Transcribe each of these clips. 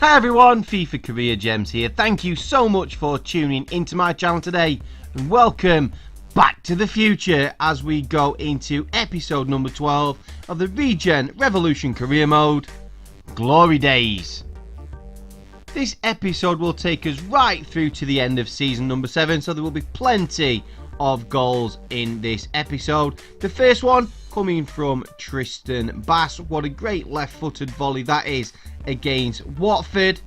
Hi everyone, FIFA Career Gems here. Thank you so much for tuning into my channel today and welcome back to the future as we go into episode number 12 of the REGEN Revolution Career Mode, Glory Days. This episode will take us right through to the end of season number 7, so there will be plenty of goals in this episode. The first one coming from Tristan Bass. What a great left-footed volley that is against Watford.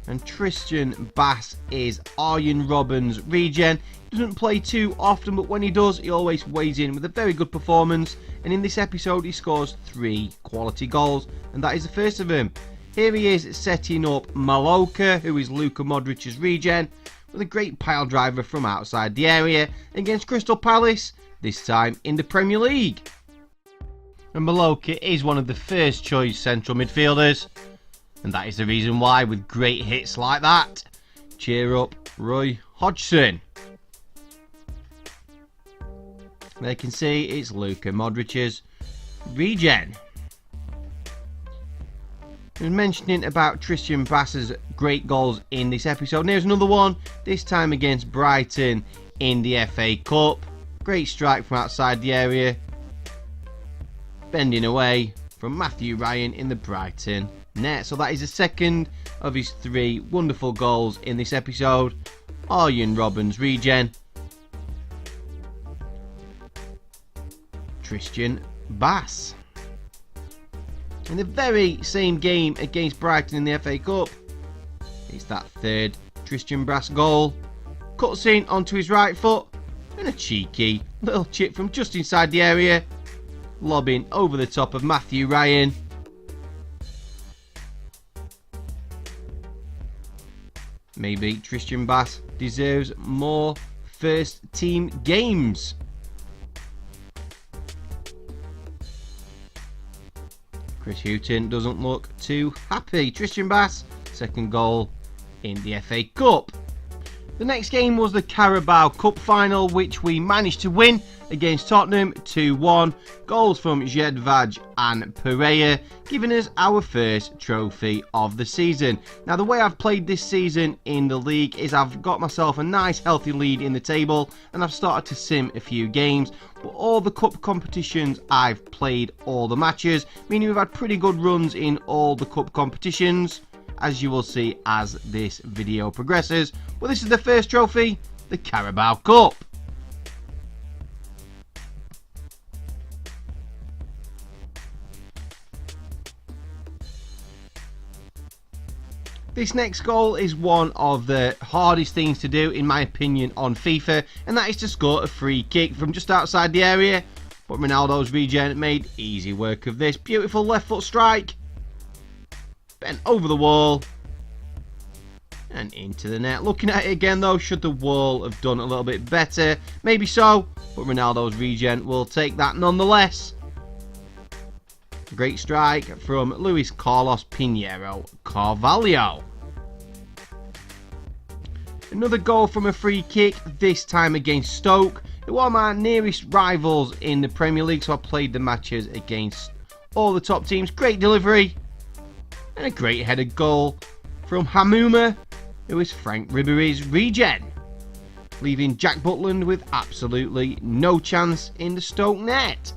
And Tristan Bass is Arjen Robben's regen. He doesn't play too often, but when he does, he always weighs in with a very good performance. And in this episode, he scores 3 quality goals, and that is the first of them. Here he is setting up Maloka, who is Luka Modric's regen, with a great pile driver from outside the area against Crystal Palace, this time in the Premier League. And Maloka is one of the first choice central midfielders, and that is the reason why, with great hits like that. Cheer up Roy Hodgson. They can see it's Luka Modric's regen. I was mentioning about Tristan Bass's great goals in this episode. And here's another one, this time against Brighton in the FA Cup. Great strike from outside the area. Bending away from Matthew Ryan in the Brighton net. So that is the second of his 3 wonderful goals in this episode. Arjen Robben's regen. Tristan Bass. In the very same game against Brighton in the FA Cup, it's that third Tristan Bass goal. Cuts in onto his right foot and a cheeky little chip from just inside the area, lobbing over the top of Matthew Ryan. Maybe Tristan Bass deserves more first team games. Chris Hughton doesn't look too happy. Tristan Bass, second goal in the FA Cup. The next game was the Carabao Cup final, which we managed to win against Tottenham 2-1. Goals from Jedvaj and Pereira, giving us our first trophy of the season. Now, the way I've played this season in the league is I've got myself a nice healthy lead in the table, and I've started to sim a few games. But all the cup competitions, I've played all the matches, meaning we've had pretty good runs in all the cup competitions, as you will see as this video progresses. Well, this is the first trophy, the Carabao Cup. This next goal is one of the hardest things to do, in my opinion, on FIFA, and that is to score a free kick from just outside the area. But Ronaldo's regen made easy work of this. Beautiful left foot strike. Bent over the wall. And into the net. Looking at it again though, should the wall have done a little bit better? Maybe so, but Ronaldo's regen will take that nonetheless. Great strike from Luis Carlos Pinheiro Carvalho. Another goal from a free kick, this time against Stoke, who are my nearest rivals in the Premier League, so I played the matches against all the top teams. Great delivery and a great headed goal from Hamouma, who is Frank Ribery's regen, leaving Jack Butland with absolutely no chance in the Stoke net.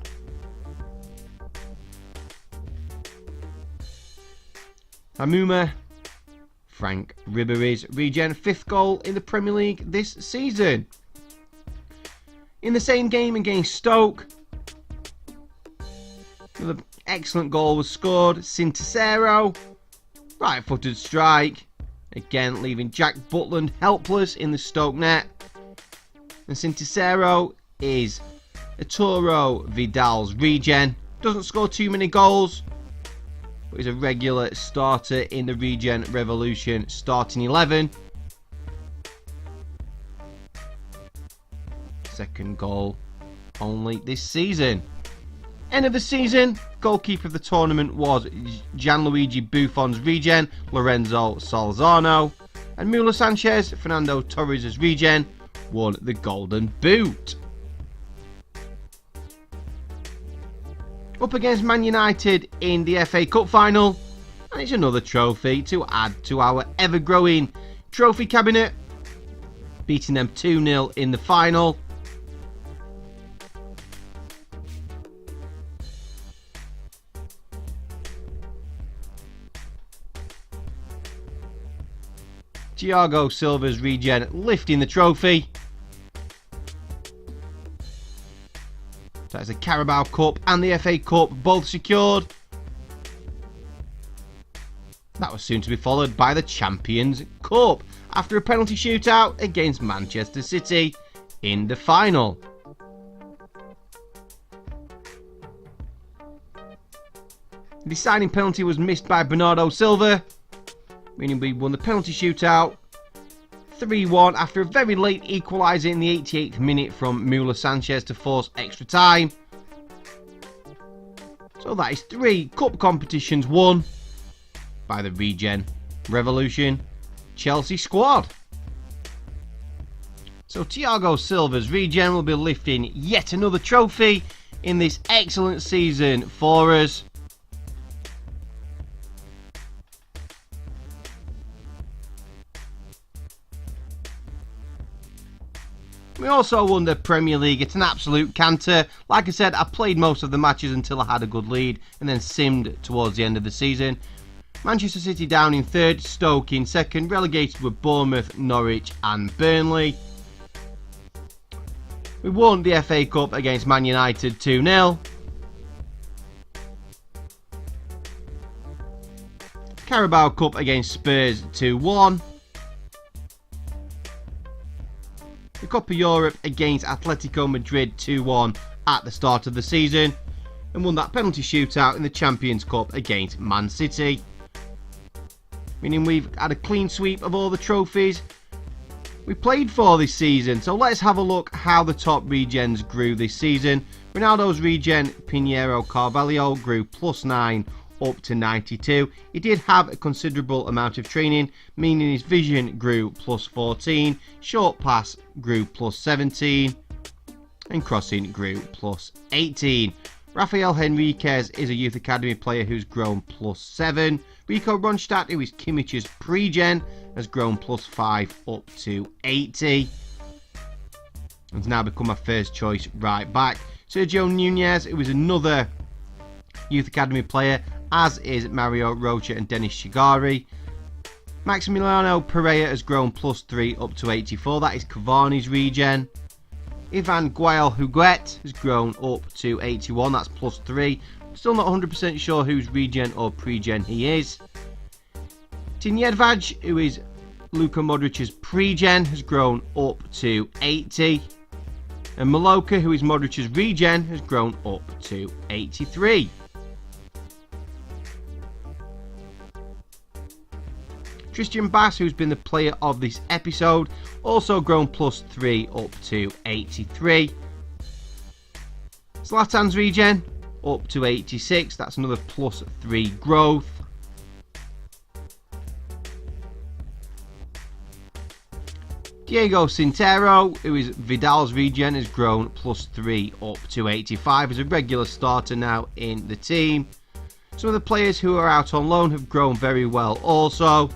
Hamouma, Frank Ribery's regen, 5th goal in the Premier League this season. In the same game against Stoke, another excellent goal was scored. Sinticero, right-footed strike, again leaving Jack Butland helpless in the Stoke net. And Sinticero is Arturo Vidal's regen. Doesn't score too many goals, but he's a regular starter in the REGEN Revolution starting 11. Second goal only this season. End of the season, goalkeeper of the tournament was Gianluigi Buffon's regen, Lorenzo Salzano, and Mula Sanchez, Fernando Torres' regen, won the Golden Boot. Up against Man United in the FA Cup final, and it's another trophy to add to our ever-growing trophy cabinet, beating them 2-0 in the final. Thiago Silva's regen lifting the trophy. That's the Carabao Cup and the FA Cup both secured. That was soon to be followed by the Champions Cup after a penalty shootout against Manchester City in the final. The deciding penalty was missed by Bernardo Silva, meaning we won the penalty shootout 3-1 after a very late equaliser in the 88th minute from Mula Sanchez to force extra time. So that is 3 cup competitions won by the Regen Revolution Chelsea squad. So Thiago Silva's Regen will be lifting yet another trophy in this excellent season for us. We also won the Premier League. It's an absolute canter. Like I said, I played most of the matches until I had a good lead and then simmed towards the end of the season. Manchester City down in 3rd, Stoke in 2nd, relegated with Bournemouth, Norwich and Burnley. We won the FA Cup against Man United 2-0. Carabao Cup against Spurs 2-1. The Copa Europe against Atletico Madrid 2-1 at the start of the season, and won that penalty shootout in the Champions Cup against Man City. Meaning we've had a clean sweep of all the trophies we played for this season. So let's have a look how the top regens grew this season. Ronaldo's regen, Pinheiro Carvalho, grew +9 up to 92. He did have a considerable amount of training, meaning his vision grew +14, short pass grew +17, and crossing grew +18. Rafael Henriquez is a youth academy player who's grown +7. Rico Ronstadt, who is Kimmich's pre-gen, has grown +5 up to 80. And has now become my first choice right back. Sergio Nunez, who is another youth academy player, as is Mario Rocha and Dennis Shigari. Maximiliano Pereira has grown +3 up to 84. That is Cavani's regen. Ivan Guayal Huguet has grown up to 81. That's +3. Still not 100% sure whose regen or pre-gen he is. Tinjedvaj, who is Luka Modric's pre-gen, has grown up to 80. And Maloka, who is Modric's regen, has grown up to 83. Tristan Bass, who's been the player of this episode, also grown +3 up to 83. Zlatan's regen up to 86. That's another +3 growth. Diego Cintero, who is Vidal's regen, has grown +3 up to 85 as a regular starter now in the team. Some of the players who are out on loan have grown very well also,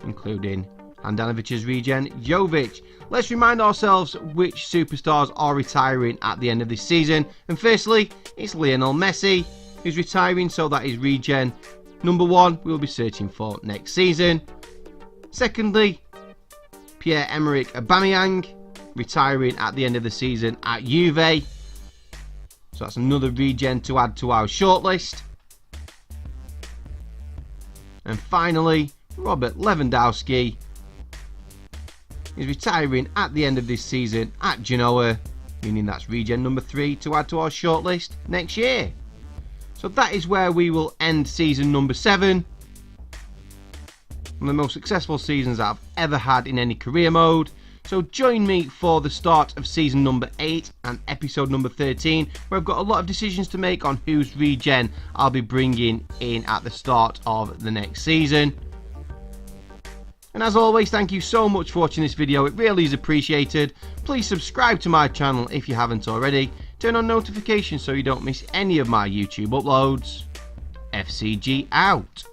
including Handanovic's regen, Jovic. Let's remind ourselves which superstars are retiring at the end of this season. And firstly, it's Lionel Messi, who's retiring, so that is regen number 1 we'll be searching for next season. Secondly, Pierre-Emerick Aubameyang, retiring at the end of the season at Juve. So that's another regen to add to our shortlist. And finally, Robert Lewandowski is retiring at the end of this season at Genoa, meaning that's regen number 3 to add to our shortlist next year. So that is where we will end season number 7. One of the most successful seasons I've ever had in any career mode. So join me for the start of season number 8 and episode number 13, where I've got a lot of decisions to make on whose regen I'll be bringing in at the start of the next season. And as always, thank you so much for watching this video. It really is appreciated. Please subscribe to my channel if you haven't already. turn on notifications so you don't miss any of my YouTube uploads. FCG out.